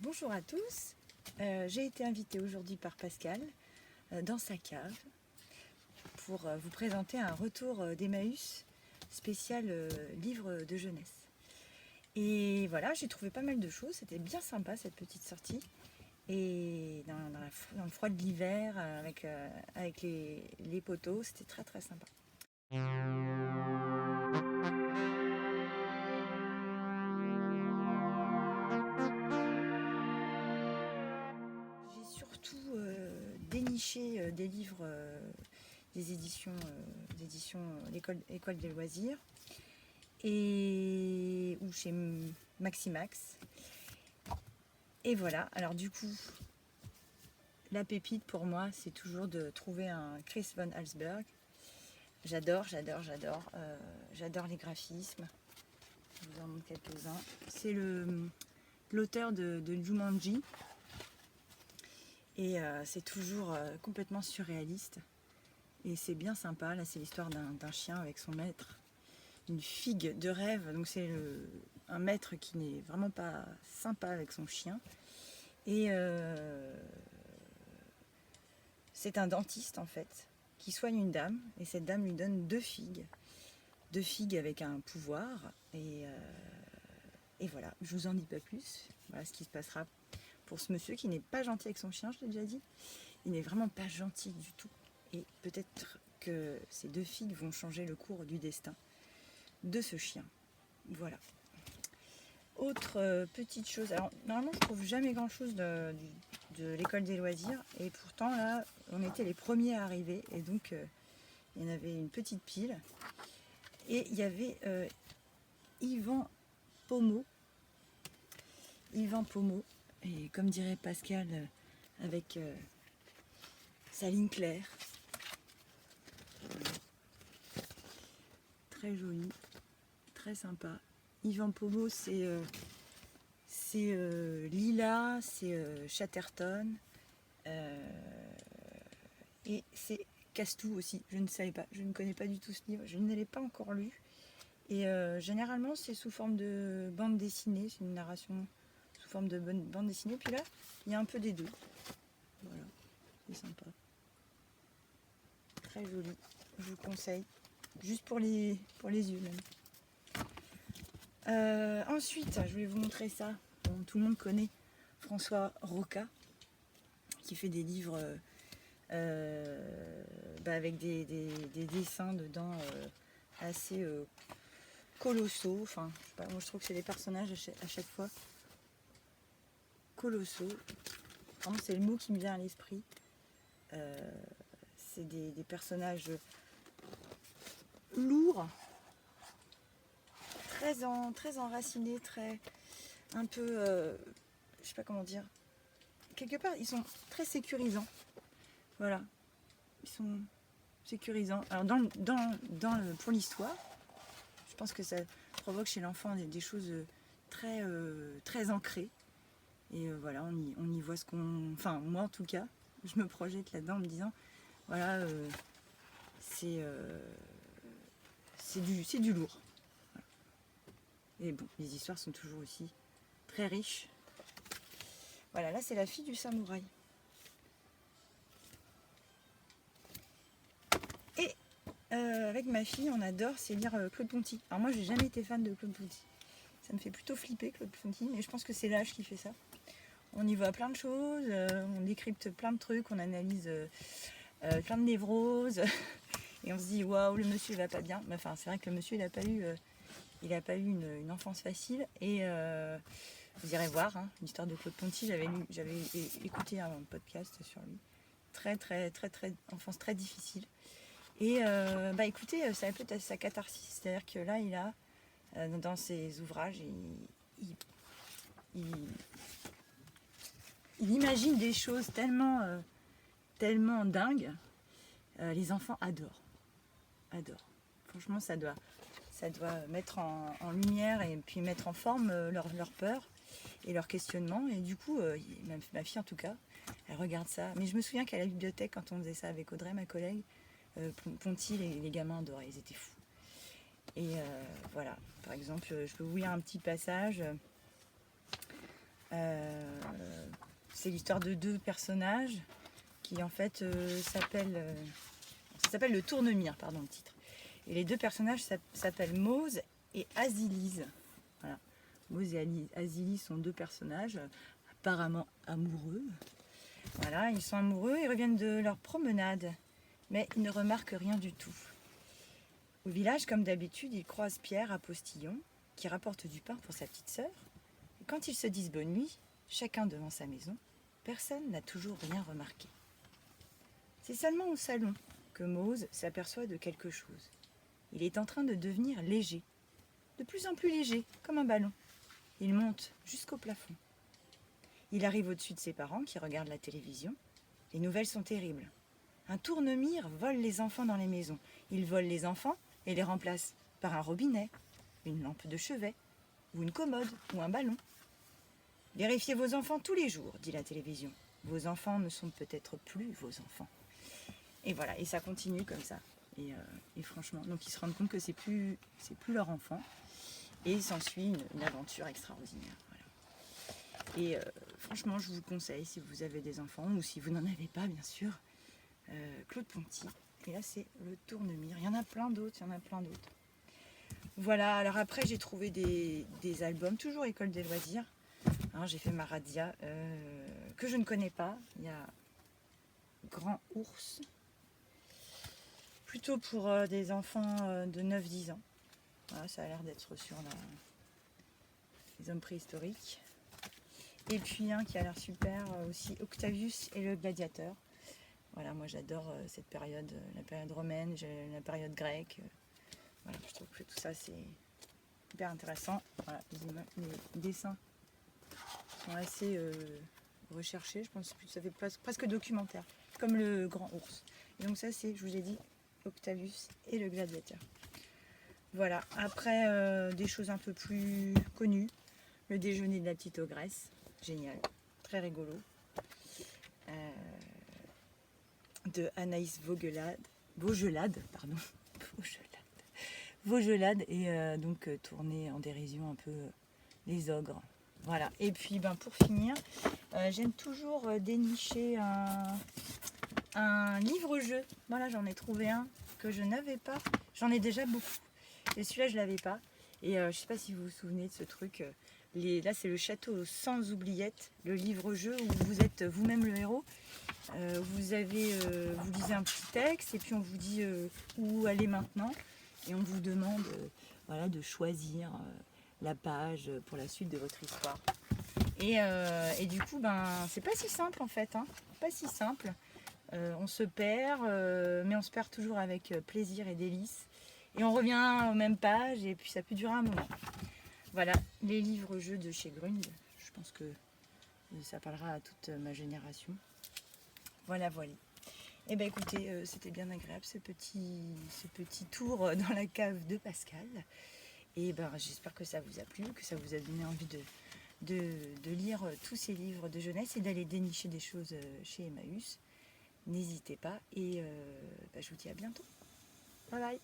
Bonjour à tous, j'ai été invitée aujourd'hui par Pascal dans sa cave pour vous présenter un retour d'Emmaüs spécial livre de jeunesse. Et voilà, j'ai trouvé pas mal de choses, c'était bien sympa cette petite sortie. Et dans le froid de l'hiver, avec les poteaux, c'était très très sympa. J'ai surtout déniché des livres des éditions l'école des loisirs ou chez Maximax. Et voilà, alors du coup, la pépite pour moi, c'est toujours de trouver un Chris von Allsburg. J'adore les graphismes. Je vous en montre quelques-uns. C'est l'auteur de Jumanji. Et c'est toujours complètement surréaliste. Et c'est bien sympa. Là, c'est l'histoire d'un chien avec son maître. Une figue de rêve. Donc c'est un maître qui n'est vraiment pas sympa avec son chien. Et c'est un dentiste en fait qui soigne une dame. Et cette dame lui donne deux figues. Deux figues avec un pouvoir. Et voilà, je vous en dis pas plus. Voilà ce qui se passera pour ce monsieur qui n'est pas gentil avec son chien, je l'ai déjà dit. Il n'est vraiment pas gentil du tout. Et peut-être que ces deux figues vont changer le cours du destin de ce chien. Voilà. Autre petite chose. Alors, normalement, je trouve jamais grand-chose de l'école des loisirs. Et pourtant, là, on était les premiers à arriver. Et donc, il y en avait une petite pile. Et il y avait Yvan Pomeau. Et comme dirait Pascal, avec sa ligne claire. Très joli, très sympa. Yvan Pomeau, c'est Lila, c'est Chatterton, et c'est Castou aussi. Je ne savais pas, je ne connais pas du tout ce livre, je ne l'ai pas encore lu. Et généralement, c'est sous forme de bande dessinée, c'est une narration sous forme de bande dessinée. Puis là, il y a un peu des deux. Voilà, c'est sympa. Très joli, je vous conseille. Juste pour les yeux même. Ensuite, je vais vous montrer ça. Bon, tout le monde connaît François Roca, qui fait des livres avec des dessins dedans assez colossaux. Enfin, je sais pas, moi je trouve que c'est des personnages à chaque fois colossaux. Vraiment, c'est le mot qui me vient à l'esprit. C'est des personnages lourds, très enracinés, un peu, je sais pas comment dire. Quelque part, ils sont très sécurisants. Voilà, ils sont sécurisants. Alors pour l'histoire, je pense que ça provoque chez l'enfant des choses très ancrées. Et voilà, on y voit ce qu'on... Enfin, moi en tout cas, je me projette là-dedans en me disant, voilà, c'est du lourd. Voilà. Et bon, les histoires sont toujours aussi très riches. Voilà, là c'est la fille du samouraï. Et avec ma fille, on adore, c'est lire Claude Ponty. Alors moi, j'ai jamais été fan de Claude Ponty. Ça me fait plutôt flipper, Claude Ponty, mais je pense que c'est l'âge qui fait ça. On y voit plein de choses, on décrypte plein de trucs, on analyse plein de névroses, et on se dit waouh, le monsieur il va pas bien. Mais enfin, c'est vrai que le monsieur il a pas eu une enfance facile. Et vous irez voir l'histoire de Claude Ponty. J'avais écouté un podcast sur lui. Très enfance très difficile. Et écoutez, ça a peut-être sa catharsis, c'est-à-dire que là il a dans ses ouvrages, il imagine des choses tellement dingues. Les enfants adorent. Franchement, ça doit mettre en lumière et puis mettre en forme leur peur et leur questionnement. Et du coup, ma fille en tout cas, elle regarde ça. Mais je me souviens qu'à la bibliothèque, quand on faisait ça avec Audrey, ma collègue, Ponty, les gamins adoraient, ils étaient fous. Et voilà, par exemple, je peux vous lire un petit passage. c'est l'histoire de deux personnages qui en fait ça s'appelle le Tournemire, pardon le titre. Et les deux personnages s'appellent Mose et Azilise. Voilà. Mose et Azilise sont deux personnages apparemment amoureux. Voilà, ils sont amoureux, ils reviennent de leur promenade, mais ils ne remarquent rien du tout. Au village, comme d'habitude, ils croisent Pierre à Postillon, qui rapporte du pain pour sa petite sœur. Et quand ils se disent bonne nuit, chacun devant sa maison, personne n'a toujours rien remarqué. C'est seulement au salon que Mose s'aperçoit de quelque chose. Il est en train de devenir léger, de plus en plus léger, comme un ballon. Il monte jusqu'au plafond. Il arrive au-dessus de ses parents qui regardent la télévision. Les nouvelles sont terribles. Un tournemire vole les enfants dans les maisons. Il vole les enfants et les remplace par un robinet, une lampe de chevet, ou une commode, ou un ballon. Vérifiez vos enfants tous les jours, dit la télévision. Vos enfants ne sont peut-être plus vos enfants. Et voilà, et ça continue comme ça. Et franchement, donc ils se rendent compte que c'est plus leur enfant. Et s'ensuit une aventure extraordinaire. Voilà. Et franchement, je vous conseille, si vous avez des enfants, ou si vous n'en avez pas, bien sûr, Claude Ponty. Et là, c'est le Tournemire. Il y en a plein d'autres, Voilà, alors après, j'ai trouvé des albums, toujours École des loisirs. Alors, j'ai fait ma radia, que je ne connais pas. Il y a Grand Ours, plutôt pour des enfants de 9-10 ans. Voilà, ça a l'air d'être sur les hommes préhistoriques. Et puis un qui a l'air super aussi, Octavius et le gladiateur. Voilà, moi j'adore cette période, la période romaine, la période grecque. Voilà, je trouve que tout ça c'est hyper intéressant. Voilà, les dessins sont assez recherchés, je pense que ça fait presque documentaire, comme le Grand Ours. Et donc ça c'est, je vous ai dit, Octavius et le gladiateur. Voilà, après des choses un peu plus connues, le déjeuner de la petite ogresse, génial, très rigolo. De Anaïs Vaugelade et donc tourné en dérision un peu les ogres. Voilà, et puis pour finir, j'aime toujours dénicher un livre-jeu. Voilà, j'en ai trouvé un que je n'avais pas, j'en ai déjà beaucoup. Et celui-là, je ne l'avais pas. Et je ne sais pas si vous vous souvenez de ce truc. Là, c'est le château sans oubliettes, le livre-jeu où vous êtes vous-même le héros. Vous lisez un petit texte et puis on vous dit où aller maintenant. Et on vous demande de choisir la page pour la suite de votre histoire. Et du coup, c'est pas si simple en fait. Pas si simple. On se perd, mais on se perd toujours avec plaisir et délice. Et on revient aux mêmes pages et puis ça peut durer un moment. Voilà, les livres-jeux de chez Grund. Je pense que ça parlera à toute ma génération. Voilà. Et écoutez, c'était bien agréable ce petit tour dans la cave de Pascal. Et j'espère que ça vous a plu, que ça vous a donné envie de lire tous ces livres de jeunesse et d'aller dénicher des choses chez Emmaüs. N'hésitez pas et je vous dis à bientôt. Bye bye.